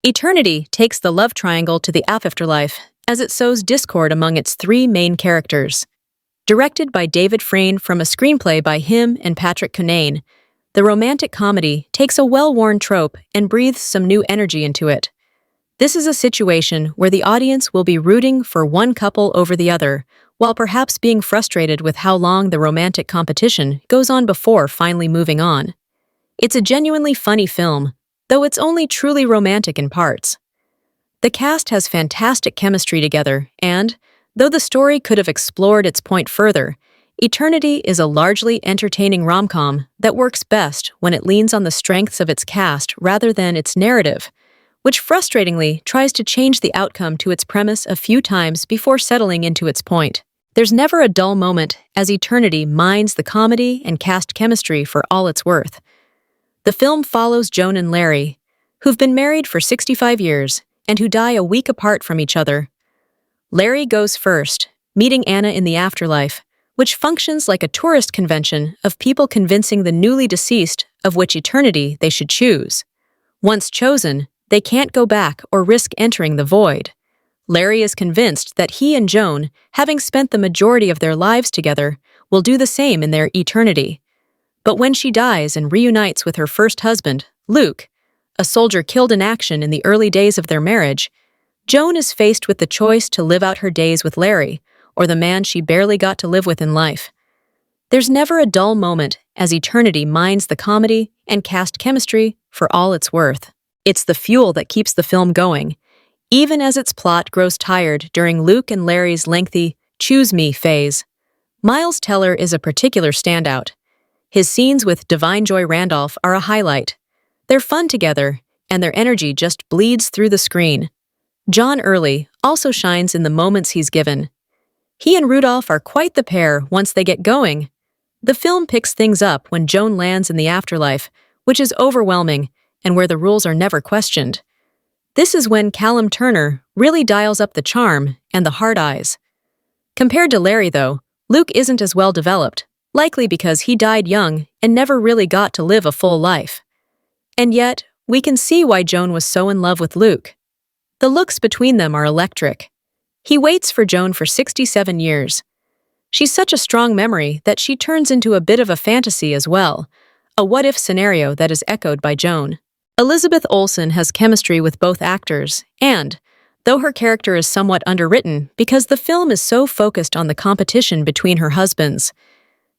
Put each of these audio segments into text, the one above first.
Eternity takes the love triangle to the afterlife as it sows discord among its three main characters. Directed by David Frayne from a screenplay by him and Patrick Cunnane, the romantic comedy takes a well-worn trope and breathes some new energy into it. This is a situation where the audience will be rooting for one couple over the other, while perhaps being frustrated with how long the romantic competition goes on before finally moving on. It's a genuinely funny film, though it's only truly romantic in parts. The cast has fantastic chemistry together, and, though the story could have explored its point further, Eternity is a largely entertaining rom-com that works best when it leans on the strengths of its cast rather than its narrative, which frustratingly tries to change the outcome to its premise a few times before settling into its point. There's never a dull moment as Eternity mines the comedy and cast chemistry for all it's worth. The film follows Joan and Larry, who've been married for 65 years and who die a week apart from each other. Larry goes first, meeting Anna in the afterlife, which functions like a tourist convention of people convincing the newly deceased of which eternity they should choose. Once chosen, they can't go back or risk entering the void. Larry is convinced that he and Joan, having spent the majority of their lives together, will do the same in their eternity. But when she dies and reunites with her first husband, Luke, a soldier killed in action in the early days of their marriage, Joan is faced with the choice to live out her days with Larry, or the man she barely got to live with in life. There's never a dull moment as Eternity mines the comedy and cast chemistry for all it's worth. It's the fuel that keeps the film going, even as its plot grows tired during Luke and Larry's lengthy "choose me" phase. Miles Teller is a particular standout. His scenes with Divine Joy Randolph are a highlight. They're fun together, and their energy just bleeds through the screen. John Early also shines in the moments he's given. He and Rudolph are quite the pair once they get going. The film picks things up when Joan lands in the afterlife, which is overwhelming and where the rules are never questioned. This is when Callum Turner really dials up the charm and the hard eyes. Compared to Larry, though, Luke isn't as well developed, likely because he died young and never really got to live a full life. And yet, we can see why Joan was so in love with Luke. The looks between them are electric. He waits for Joan for 67 years. She's such a strong memory that she turns into a bit of a fantasy as well, a what-if scenario that is echoed by Joan. Elizabeth Olsen has chemistry with both actors, and, though her character is somewhat underwritten because the film is so focused on the competition between her husbands,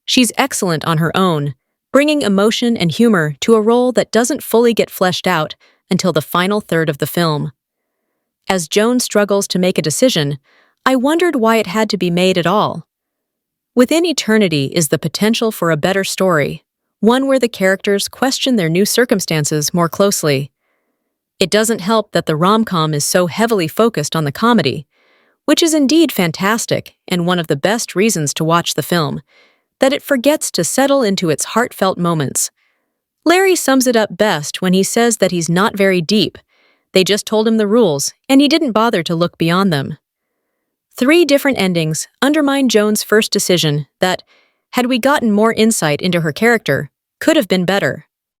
she's excellent on her own, bringing emotion and humor to a role that doesn't fully get fleshed out until the final third of the film. As Joan struggles to make a decision, I wondered why it had to be made at all. Within Eternity is the potential for a better story, one where the characters question their new circumstances more closely. It doesn't help that the rom-com is so heavily focused on the comedy, which is indeed fantastic and one of the best reasons to watch the film, that it forgets to settle into its heartfelt moments. Larry sums it up best when he says that he's not very deep. They just told him the rules, and he didn't bother to look beyond them. 3 different endings undermine Joan's first decision that, had we gotten more insight into her character, could have been better.